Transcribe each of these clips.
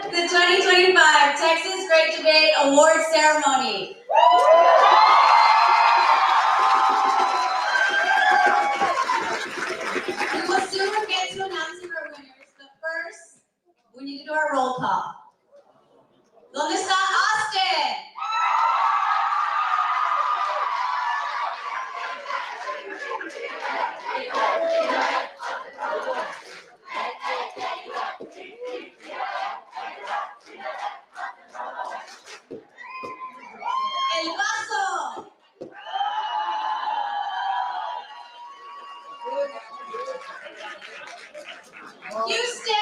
The 2025 Texas Great Debate Award Ceremony. We will soon get to announcing our winners, but first, we need to do our roll call. ¿Dónde está Austin? El Paso. Houston.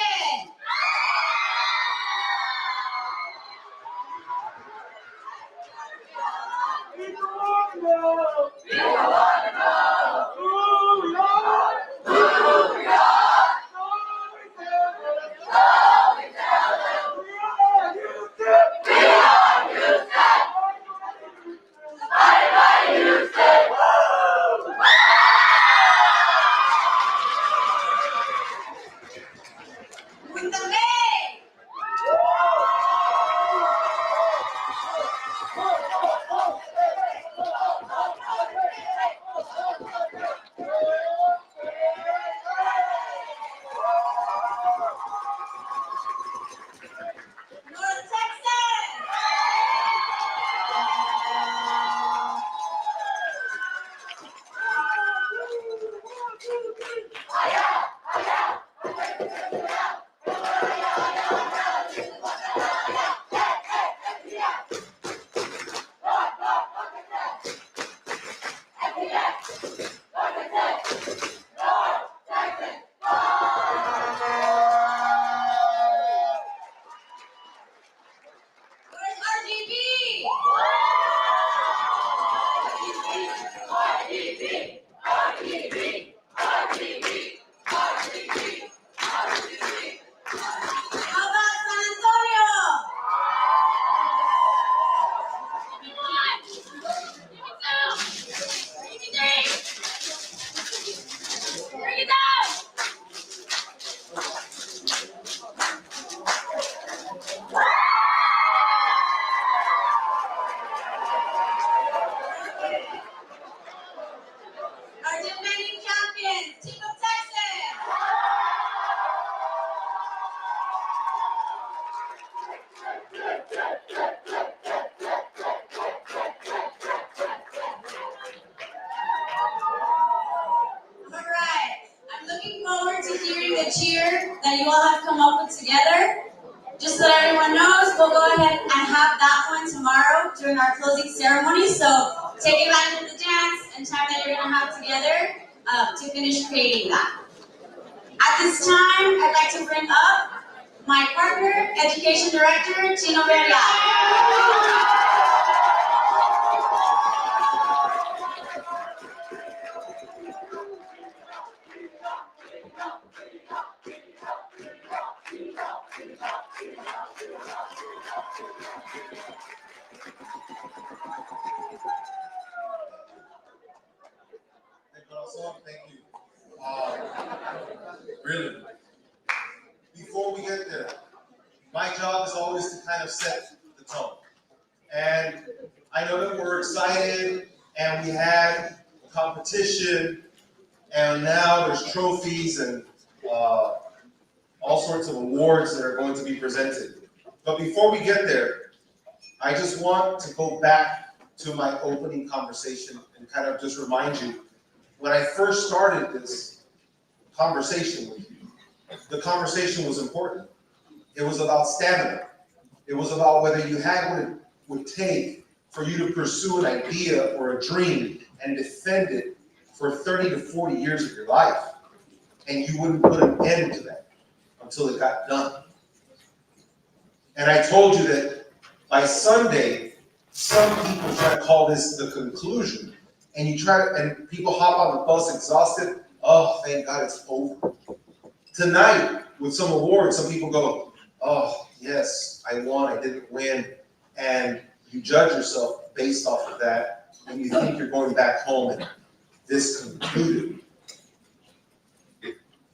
Cheer that you all have come up with together. Just so that everyone knows, we'll go ahead and have that one tomorrow during our closing ceremony. So take advantage of the dance and time that you're going to have together to finish creating that. At this time, I'd like to bring up my partner, Education Director, Chino Beria. Thank you. Really, before we get there, my job is always to kind of set the tone. And I know that we're excited, and we had a competition, and now there's trophies and all sorts of awards that are going to be presented. But before we get there, I just want to go back to my opening conversation and kind of just remind you, when I first started this conversation with you, the conversation was important. It was about stamina. It was about whether you had what it would take for you to pursue an idea or a dream and defend it for 30 to 40 years of your life. And you wouldn't put an end to that until it got done. And I told you that by Sunday, some people try to call this the conclusion. And and people hop on the bus exhausted. Oh, thank God it's over. Tonight, with some awards, some people go, oh, yes, I won, I didn't win. And you judge yourself based off of that, and you think you're going back home and this concluded.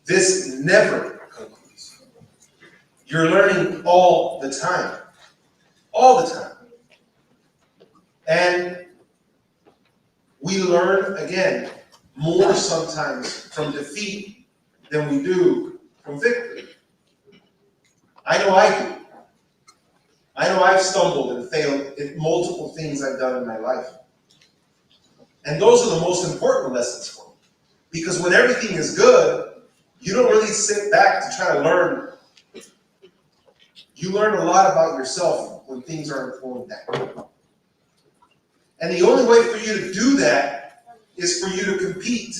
This never concludes. You're learning all the time. All the time. And we learn, again, more sometimes from defeat than we do from victory. I know I do. I know I've stumbled and failed in multiple things I've done in my life. And those are the most important lessons for me. Because when everything is good, you don't really sit back to try to learn. You learn a lot about yourself when things aren't going down. And the only way for you to do that is for you to compete,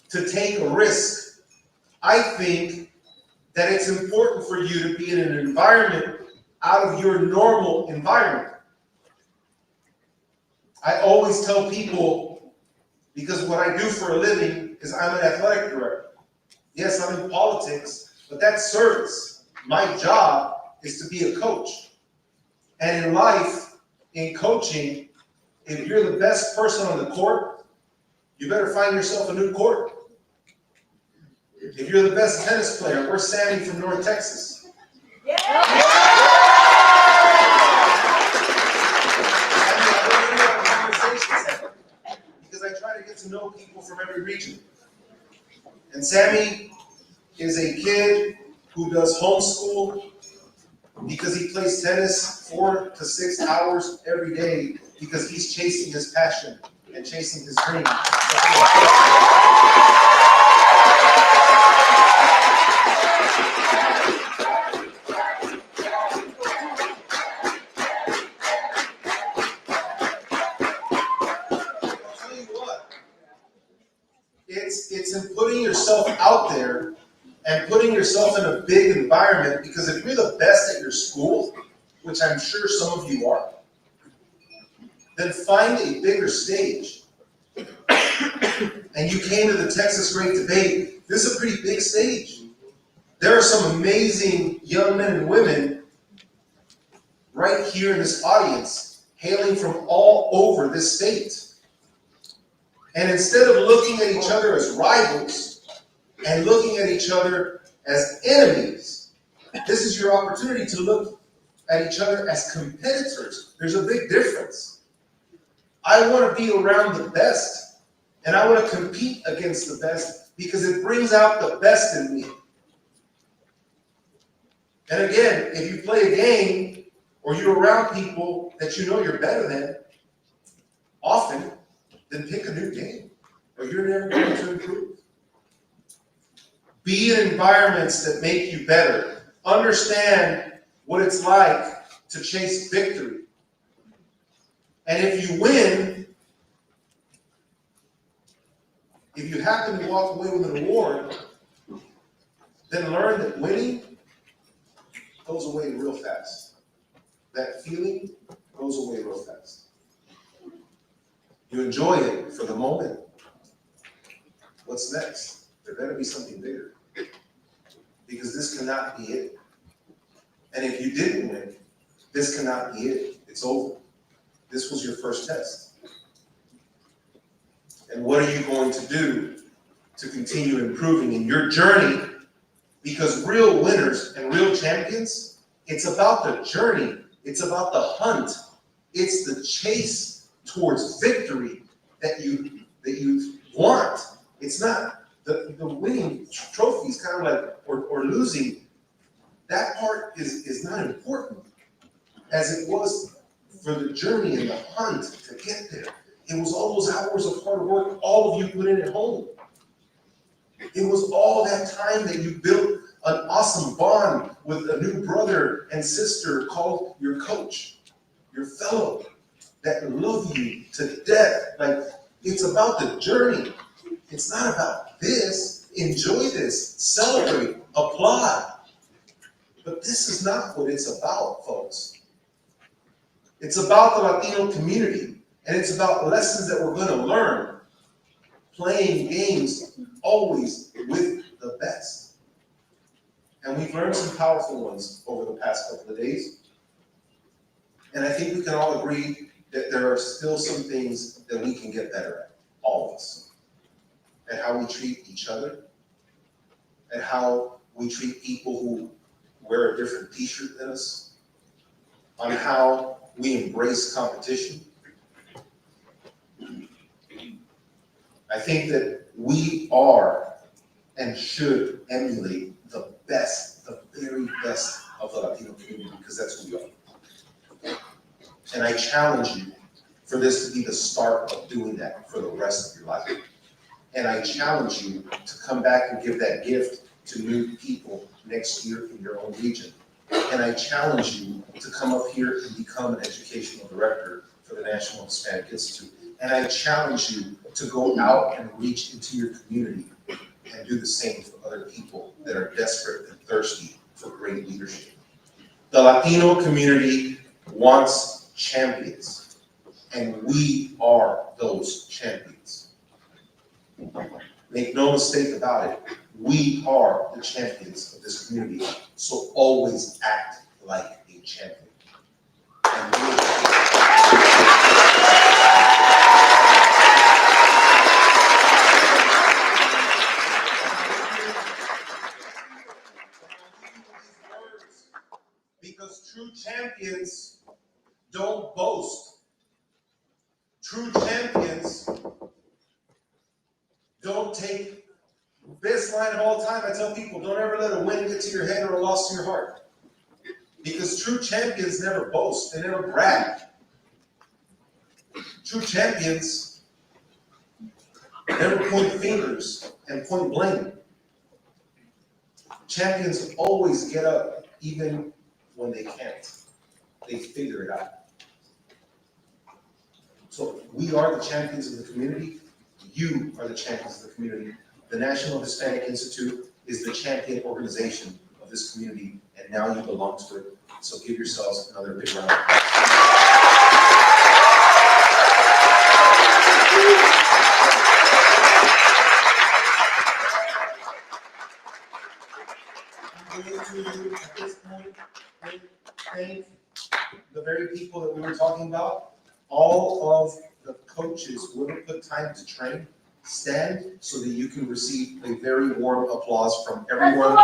to take a risk. I think that it's important for you to be in an environment out of your normal environment. I always tell people, because what I do for a living is I'm an athletic director. Yes, I'm in politics, but that's service. My job is to be a coach. And in life, in coaching, if you're the best person on the court, you better find yourself a new court. If you're the best tennis player, we're Sammy from North Texas. Yeah. Because I try to get to know people from every region. And Sammy is a kid who does homeschool because he plays tennis 4 to 6 hours every day because he's chasing his passion and chasing his dream. It's in putting yourself out there and putting yourself in a big environment, because if you're the best at your school, which I'm sure some of you are, then find a bigger stage. And you came to the Texas Great Debate. This is a pretty big stage. There are some amazing young men and women right here in this audience, hailing from all over this state. And instead of looking at each other as rivals and looking at each other as enemies, this is your opportunity to look at each other as competitors. There's a big difference. I want to be around the best, and I want to compete against the best because it brings out the best in me. And again, if you play a game or you're around people that you know you're better than, often, then pick a new game, or you're never going to improve. Be in environments that make you better. Understand what it's like to chase victory. And if you win, if you happen to walk away with an award, then learn that winning goes away real fast. That feeling goes away real fast. You enjoy it for the moment. What's next? There better be something bigger. Because this cannot be it. And if you didn't win, this cannot be it. It's over. This was your first test. And what are you going to do to continue improving in your journey? Because real winners and real champions, it's about the journey. It's about the hunt. It's the chase towards victory that you want. It's not the winning trophy is kind of like, or losing. that part is not important as it was for the journey and the hunt to get there. It was all those hours of hard work all of you put in at home. It was all that time that you built an awesome bond with a new brother and sister called your coach, your fellow, that love you to death. Like, it's about the journey. It's not about this. Enjoy this. Celebrate. Applaud. But this is not what it's about, folks. It's about the Latino community, and it's about lessons that we're going to learn, playing games always with the best. And we've learned some powerful ones over the past couple of days. And I think we can all agree that there are still some things that we can get better at, all of us. At how we treat each other, at how we treat people who wear a different t-shirt than us, on how we embrace competition. I think that we are and should emulate the best, the very best of the Latino community, because that's who we are. And I challenge you for this to be the start of doing that for the rest of your life. And I challenge you to come back and give that gift to new people next year in your own region. And I challenge you to come up here and become an educational director for the National Hispanic Institute. And I challenge you to go out and reach into your community and do the same for other people that are desperate and thirsty for great leadership. The Latino community wants champions, and we are those champions. Make no mistake about it, we are the champions of this community, so always act like a champion. Because true champions don't boast. True champions don't take, best line of all time, I tell people, don't ever let a win get to your head or a loss to your heart. Because true champions never boast, they never brag. True champions never point fingers and point blame. Champions always get up even when they can't. They figure it out. So we are the champions of the community. You are the champions of the community. The National Hispanic Institute is the champion organization of this community, and now you belong to it. So give yourselves another big round of applause. I'm going to, at this point, thank the very people that we were talking about. All of the coaches who have put time to train, stand so that you can receive a very warm applause from everyone.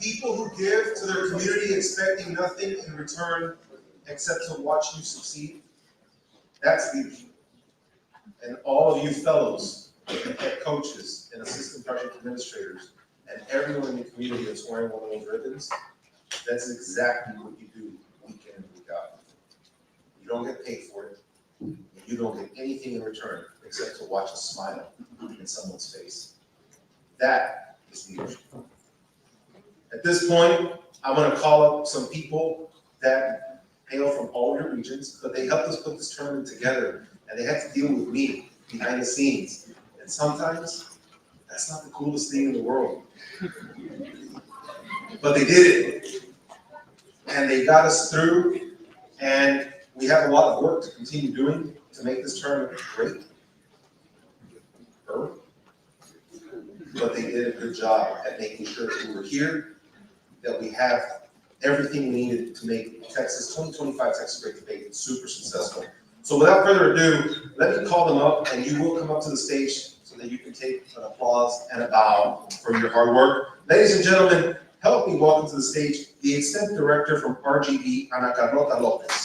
People who give to their community expecting nothing in return except to watch you succeed, that's leadership. And all of you fellows and head coaches and assistant project administrators and everyone in the community that's wearing one of those ribbons, that's exactly what you do week in and week out. You don't get paid for it. You don't get anything in return except to watch a smile in someone's face. That is leadership. At this point, I want to call up some people that hail from all your regions, but they helped us put this tournament together, and they had to deal with me behind the scenes. And sometimes, that's not the coolest thing in the world. But they did it. And they got us through, and we have a lot of work to continue doing to make this tournament great. but they did a good job at making sure that we were here, that we have everything we needed to make Texas 2025 Texas Great Debate super successful. So without further ado, let me call them up, and you will come up to the stage so that you can take an applause and a bow for your hard work. Ladies and gentlemen, help me welcome to the stage the Extent Director from RGB, Ana Carlota Lopez.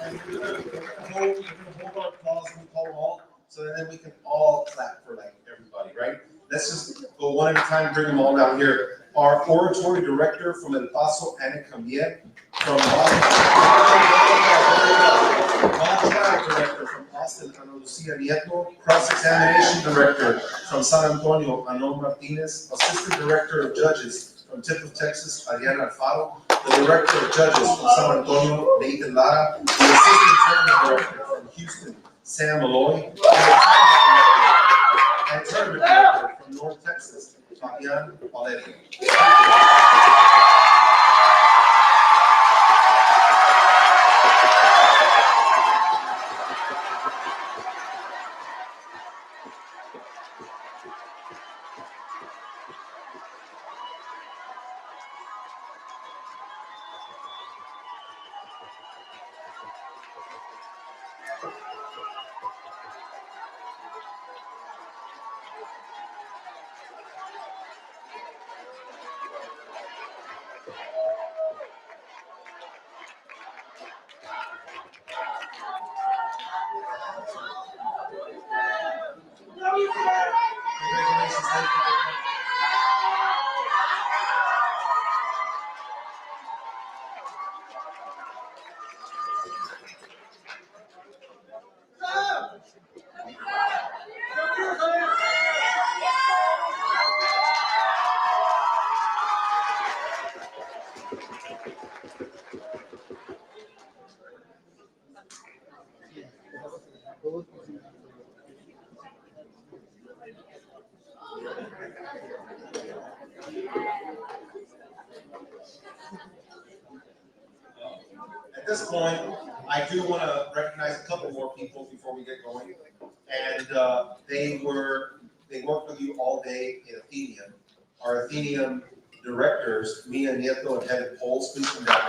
And we're gonna hold our applause and we call them all, so then we can all clap for like everybody, right? Let's just go one at a time, bring them all down here. Our Oratory Director from El Paso, Ana Cambier, from Director from Austin, Ana Lucia Nieto, Cross-Examination Director from San Antonio, Anon Martinez, Assistant Director of Judges from Tip of Texas, Ariana Alfaro, the Director of Judges from San Antonio, Nathan Lara, the Assistant Tournament Director from Houston, Sam Malloy, and Tournament Director from North Texas, Fabian Valerio. Congratulations, thank you. At this point, I do want to recognize a couple more people before we get going. And they worked with you all day in Athenaeum. Our Athenaeum directors, Mia Nieto and Heather Poles, please come down.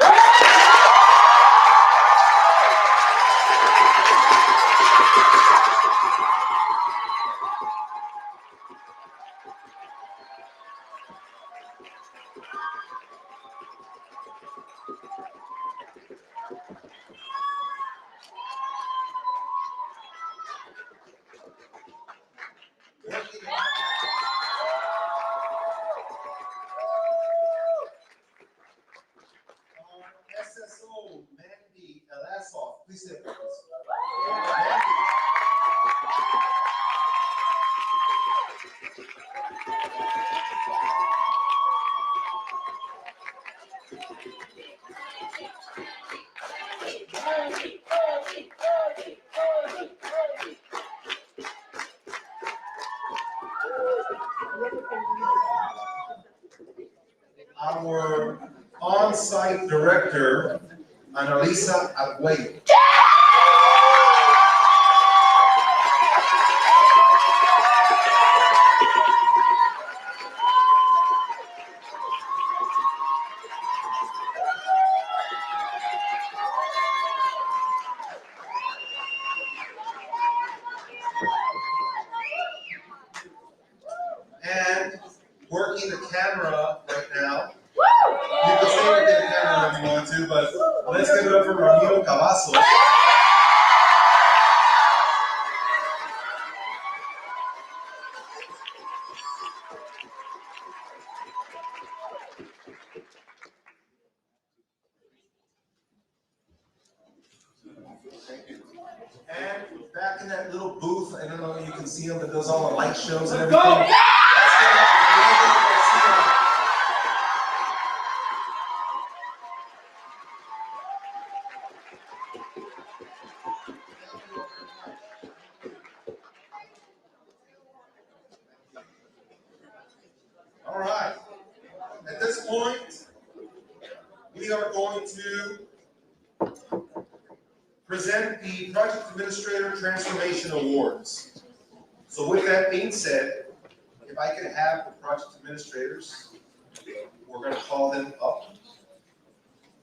SSO, Mandy Elasoff, please sit with us. Our on-site director, Annalisa Arguello. And working the camera right now. You can stay with the camera if you want to, but let's give it up for Ramiro Cavazos. And back in that little booth, I don't know if you can see him, that does all the light shows and everything. All right. At this point, to present the Project Administrator Transformation Awards. So with that being said, if I could have the project administrators, we're going to call them up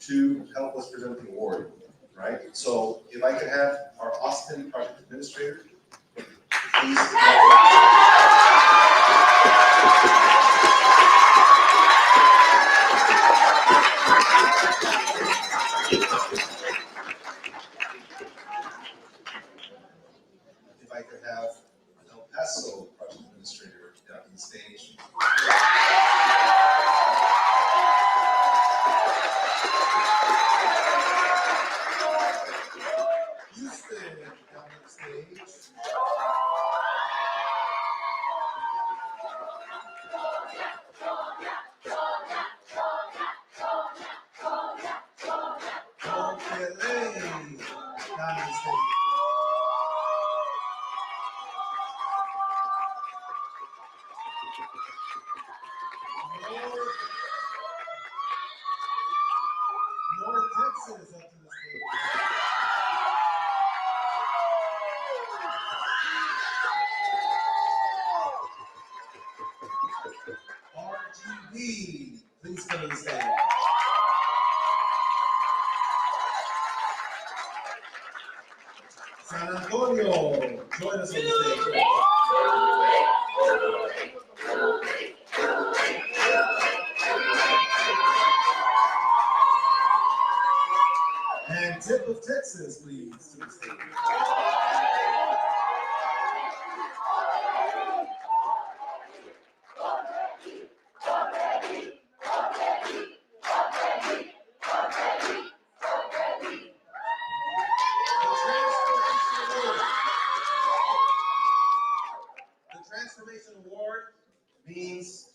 to help us present the award, right? So if I could have our Austin project administrator, please. If I could have El Paso project administrator down on the stage. Houston down on the stage. Monterrey down on the stage. North Texas up to the stage. RGB, please come to the stage. San Antonio, join us on the stage. And Tip of Texas, please, to the stage. The Transformation Award means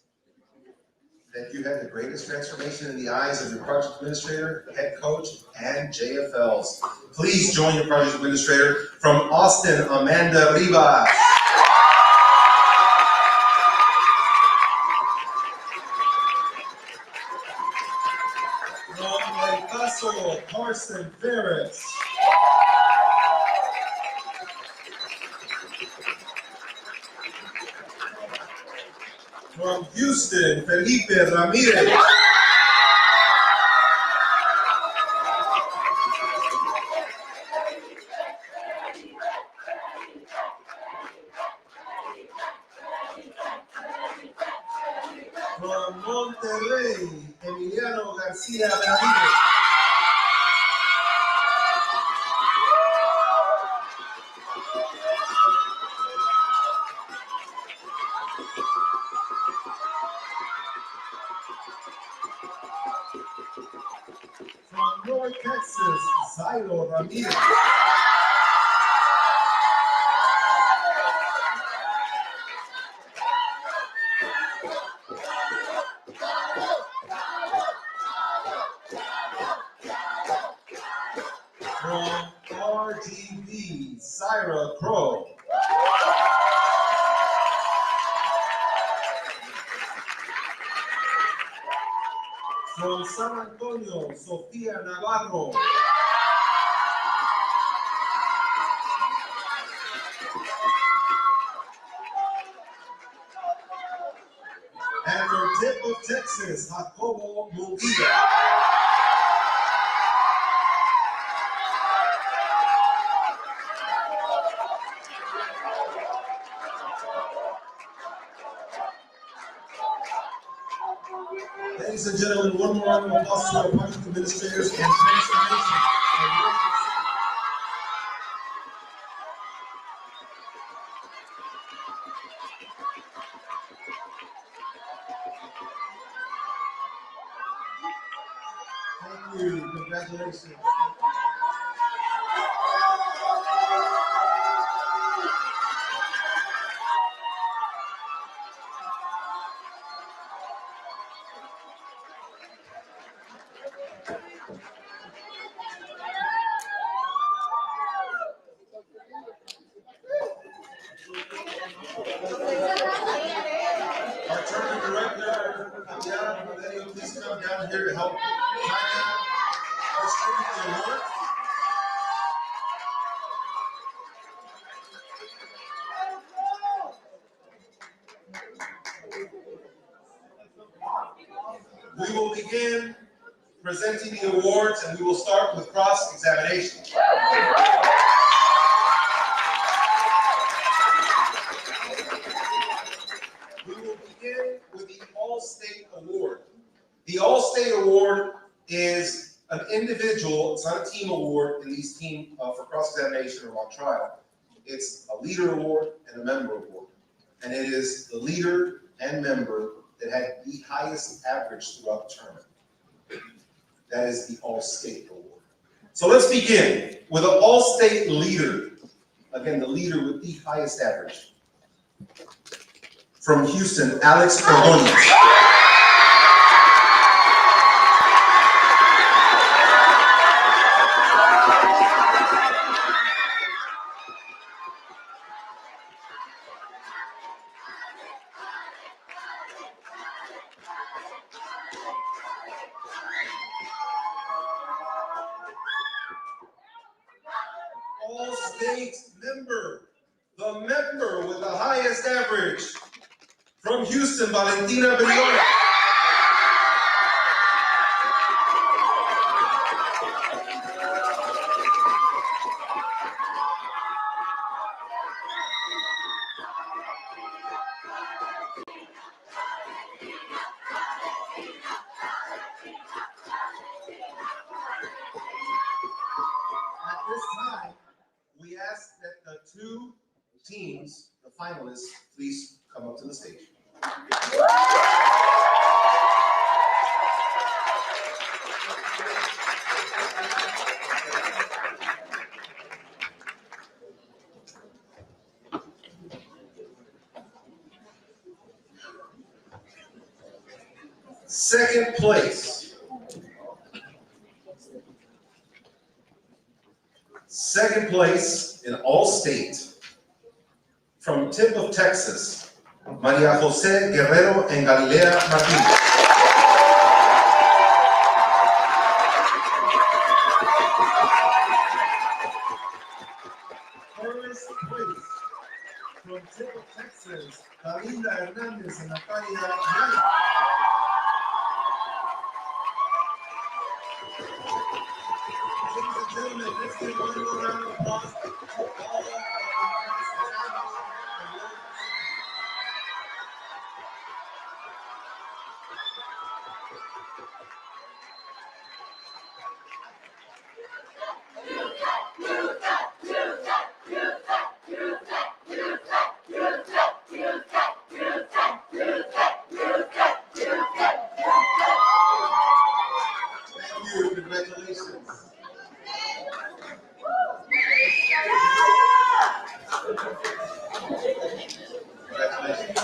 that you had the greatest transformation in the eyes of your project administrator, head coach, and JFLs. Please join your project administrator from Austin, Amanda Rivas. From El Paso, Carson Ferris. From Houston, Felipe Ramirez. From Monterrey, Emiliano Garcia Ramirez. From North Texas, Zairo Ramirez. From RGB, Syra Crow. From San Antonio, Sofía Navarro. And from Tip of Texas, Jacobo Munguia. Ladies and gentlemen, one more round of applause to our project administrators and transformation. Thank you. Congratulations. Our Attorney Director, Athenaeum, please come down here to help China We will begin presenting the awards, and we will start with cross-examination. We will begin with the All-State Award. The All-State Award is an individual, it's not a team award in these team for cross-examination or mock trial. It's a leader award and a member award. And it is the leader and member that had the highest average throughout the tournament. That is the All-State Award. So let's begin with an All-State leader. Again, the leader with the highest average. From Houston, Alex Ordonez. All-State member, the member with the highest average. From Houston, Valentina Briones. At this time, we ask that the two teams, the finalists, please come up to the stage. Second place. Second place in All-State. From tip of Texas, Maria Jose Guerrero and Galilea Martinez. First place, from tip of Texas, Galinda Hernandez and Natalia Llana. Ladies and gentlemen, let's give one more round of applause to all of our Thank you, congratulations. Congratulations.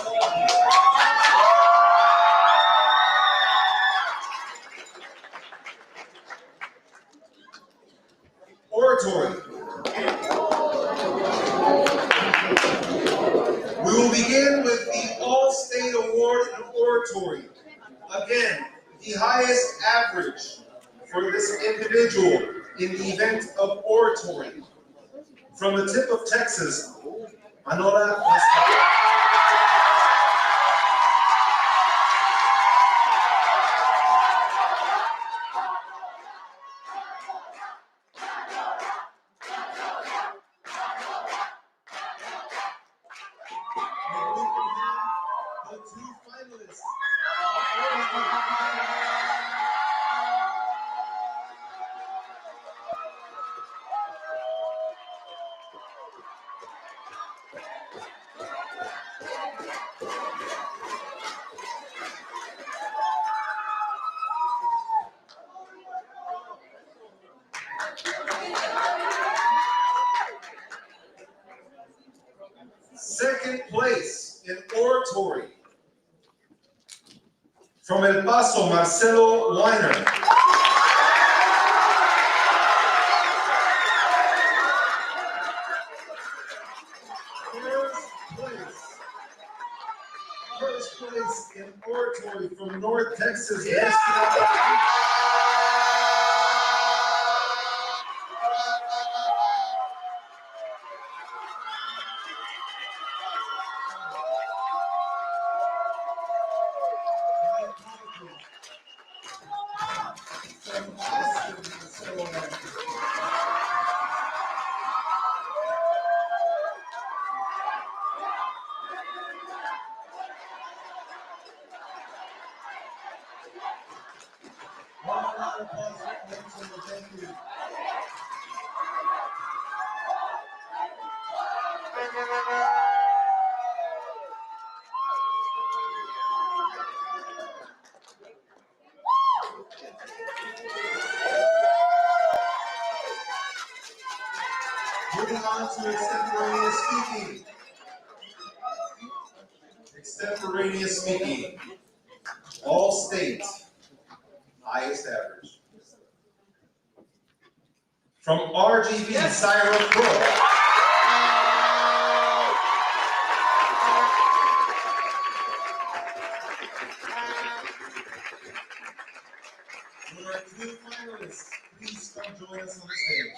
Oratory. We will begin with the All-State Award in Oratory. Again, the highest average for this individual in the event of oratory. From the tip of Texas, Manola Pascal. The two finalists. Second place in oratory. From El Paso, Marcelo Weiner. First place in oratory from North Texas. Yeah. round of applause for Keynote. Thank you. Moving on to extemporaneous speaking. Extemporaneous speaking. All state, highest average. From RGB, Cyro Pro. For our two finalists, please come join us on the stage.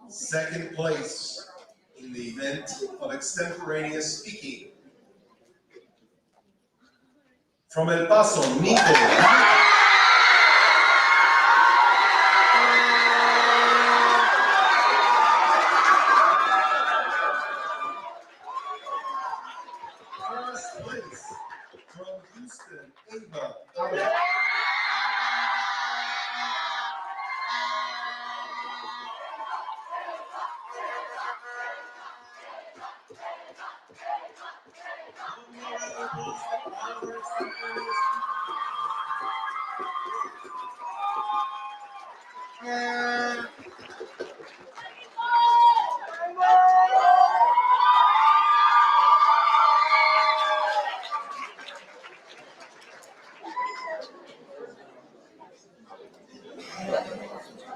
Second place in the event of extemporaneous speaking. From El Paso, Nico. First place from Houston, Ava.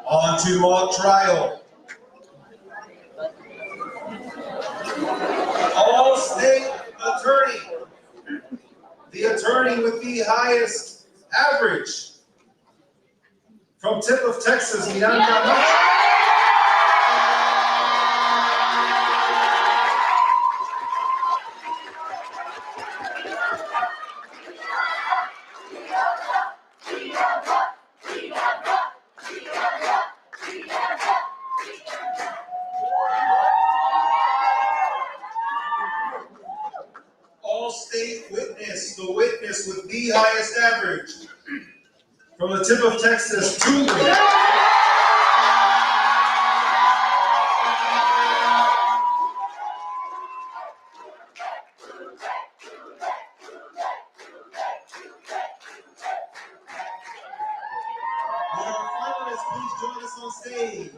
On to mock trial. All state attorney. The attorney with the highest average. From tip of Texas, Miranda. All-state witness, the witness with the highest average. From the tip of Texas, Tuli. Will our finalists please join us on stage?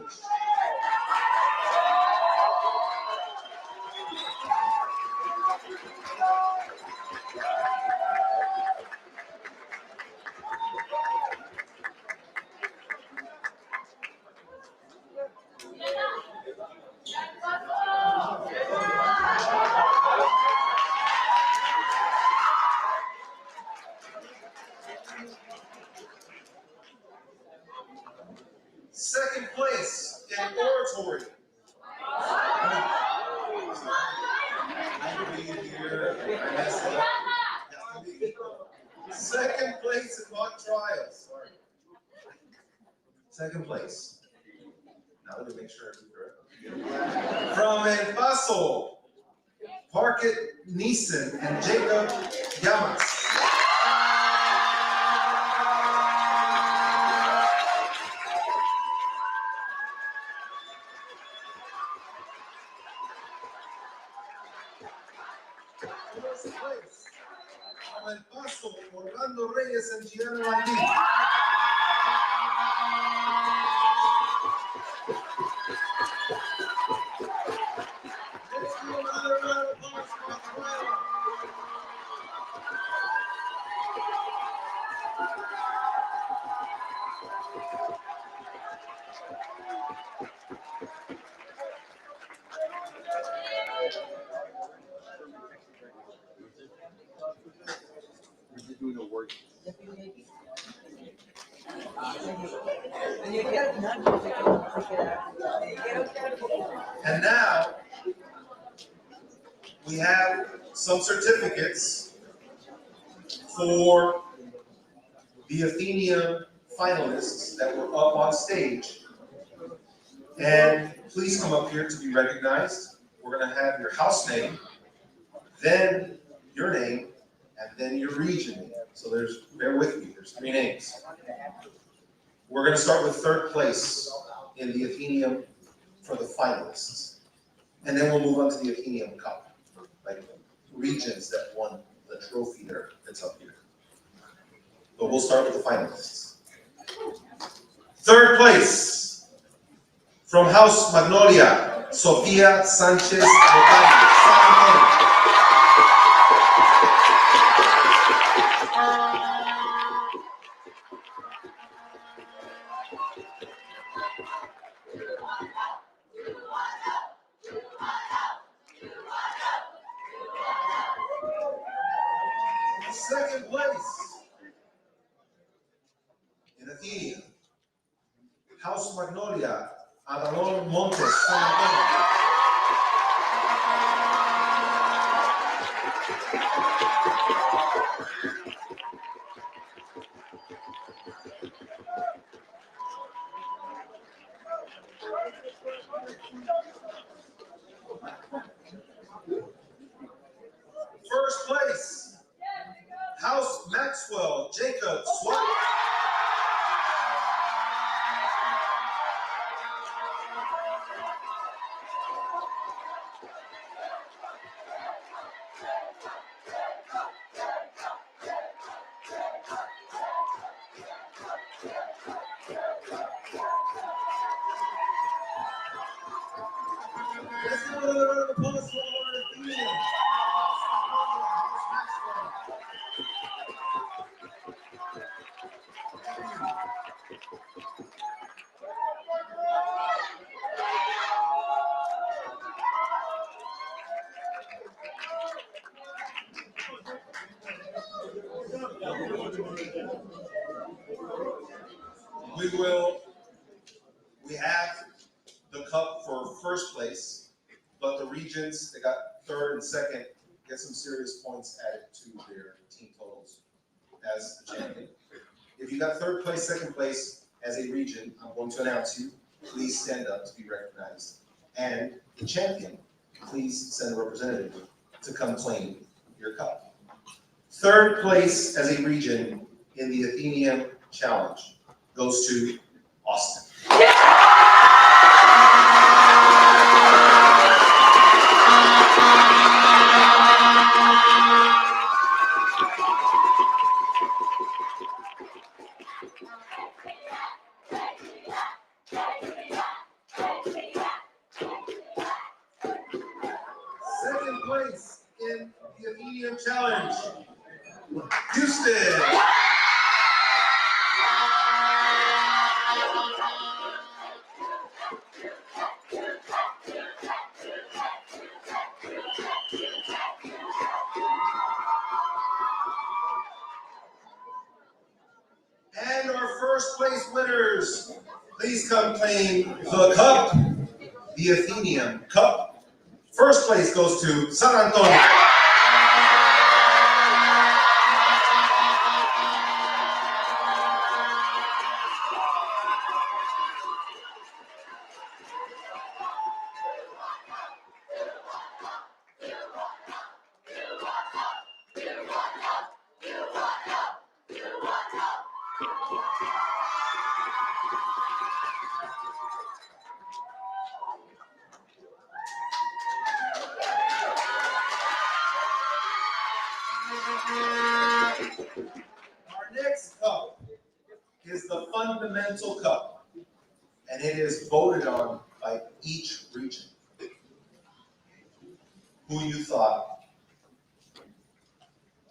Second place in oratory. I believe here. I messed it up. Second place in mock trials. Second place. Now let me make sure I do correct. From El Paso, Parkett Neeson and Jacob Llamas. First place, from El Paso, Orlando Reyes and Gianna Landini. Let's do another round of applause for Athenaeum. Doing the work. And now, we have some certificates for the Athenaeum finalists that were up on stage. And please come up here to be recognized. We're going to have your house name, then your name, and then your region name. So bear with me, there's 3 names. We're going to start with 3rd place in the Athenaeum for the finalists. And then we'll move on to the Athenaeum Cup, like regions that won the trophy there that's up here. But we'll start with the finalists. 3rd place from House Magnolia, Sofia Sanchez Botani, San Antonio. Second place in Athenaeum, House Magnolia, Avalon Montes, San Antonio. First place, House Maxwell, Jacob Swap. Let's give another round of applause for our Athenaeum. We have the cup for first place, but the regions that got 3rd and 2nd get some serious points added to their team totals as the champion. If you got 3rd place, 2nd place as a region, I'm going to announce you. Please stand up to be recognized. And the champion, please send a representative to come claim your cup. 3rd place as a region in the Athenaeum Challenge goes to Austin. Second place in the Athenaeum Challenge, Houston. And our first place winners, please come claim the cup, the Athenaeum Cup. First place goes to San Antonio. Our next cup is the Fundamental Cup, and it is voted on by each region. Who you thought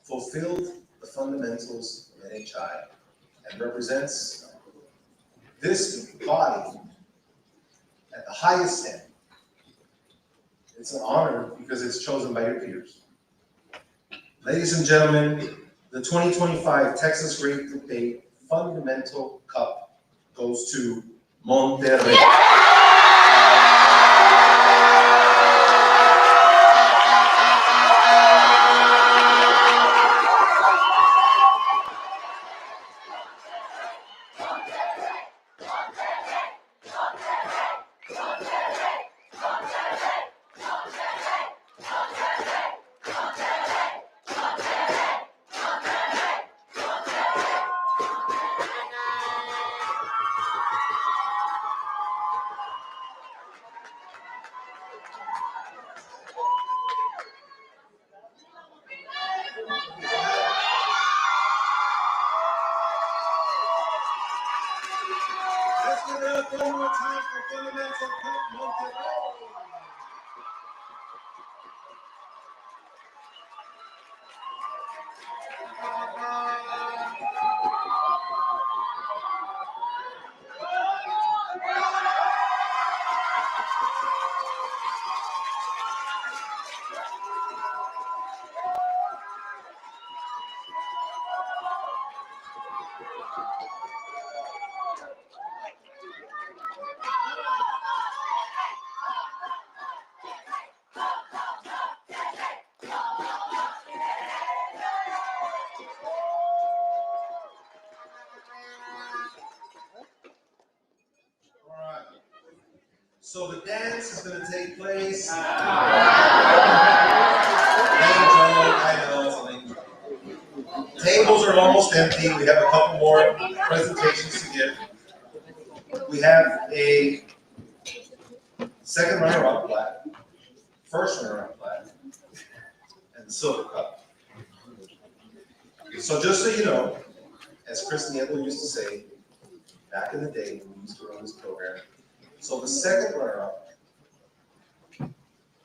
fulfilled the fundamentals of NHI and represents this body at the highest end. It's an honor because it's chosen by your peers. Ladies and gentlemen, the 2025 Texas Great Debate Fundamental Cup goes to Monterrey. Yeah! one more time for Fundamental Cup Monterrey. So the dance is going to take place. I know, it's late. Tables are almost empty. We have a couple more presentations to give. We have a second runner-up plaque, first runner-up plaque, and the silver cup. So just so you know, as Chris Niebler used to say, back in the day when we used to run this program, so the second runner-up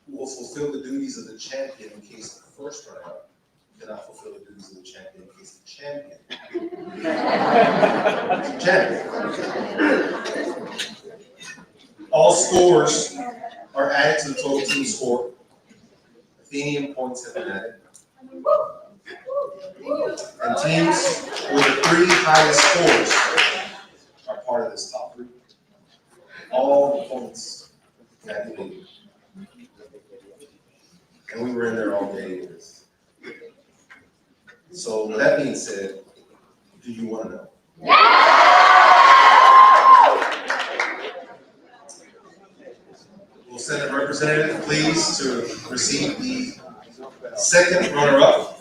will fulfill the duties of the champion in case the first runner-up cannot fulfill the duties of the champion in case the champion. All scores are added to the total team score. Athenaeum points have been added. And teams with the 3 highest scores are part of this top 3. All the points calculated. And we were in there all day with this. So with that being said, do you want to know? We'll send a representative, please, to receive the second runner-up.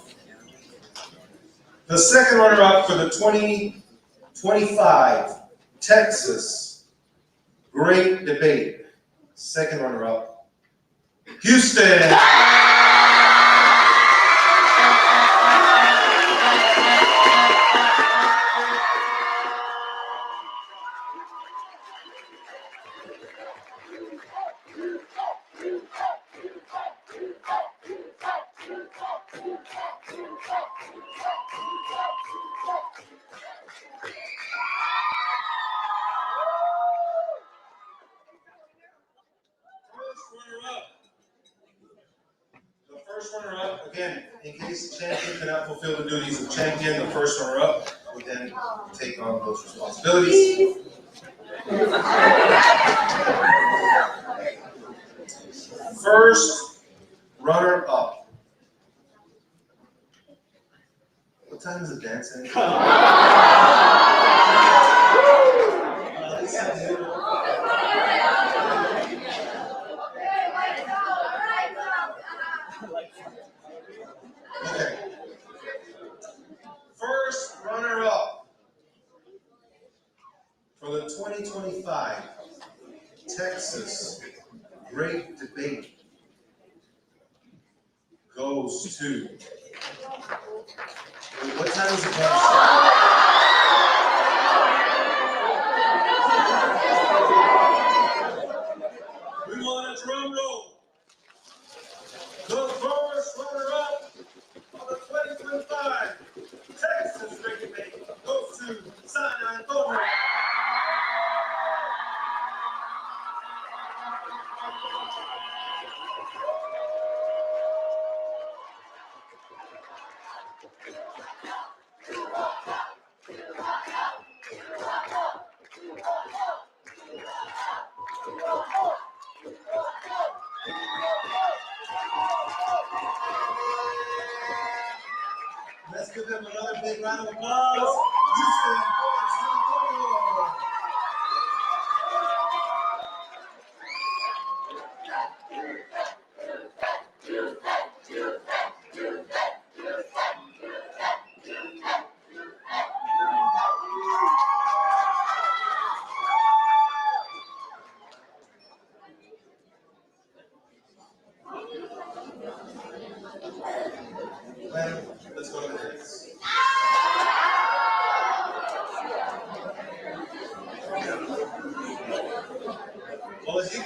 The second runner-up for the 2025 Texas Great Debate. Second runner-up, Houston. Again, in case the champion cannot fulfill the duties of champion, the first runner-up would then take on those responsibilities. First runner-up. What time is the dance end? Okay. First runner-up for the 2025 Texas Great Debate goes to. What time is it going to start? We want a drum roll. The first runner-up of the 2025 Texas Great Debate goes to San Antonio. Let's give them another big round of applause. Houston and San Antonio. Let's go to the dance.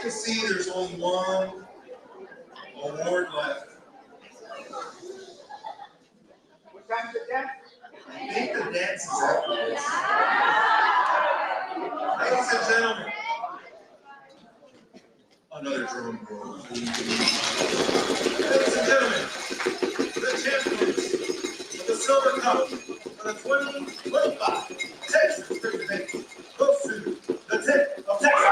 can see, there's only one award left. What time's the dance? I think the dance is after this. Ladies and gentlemen, another drum roll. Ladies and gentlemen, the champions of the Silver Cup for the 2025 Texas Cricket League goes to the tip of Texas.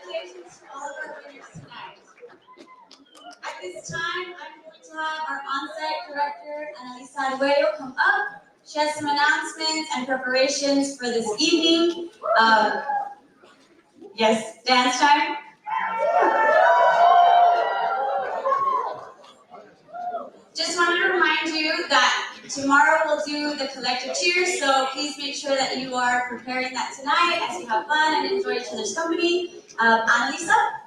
Congratulations to all of our winners tonight. At this time, I'm going to have our on-site director, Annalisa Arguello, come up. She has some announcements and preparations for this evening. Yes, dance time. Just wanted to remind you that tomorrow we'll do the collective cheers, so please make sure that you are preparing that tonight as you have fun and enjoy each other's company. Annalisa?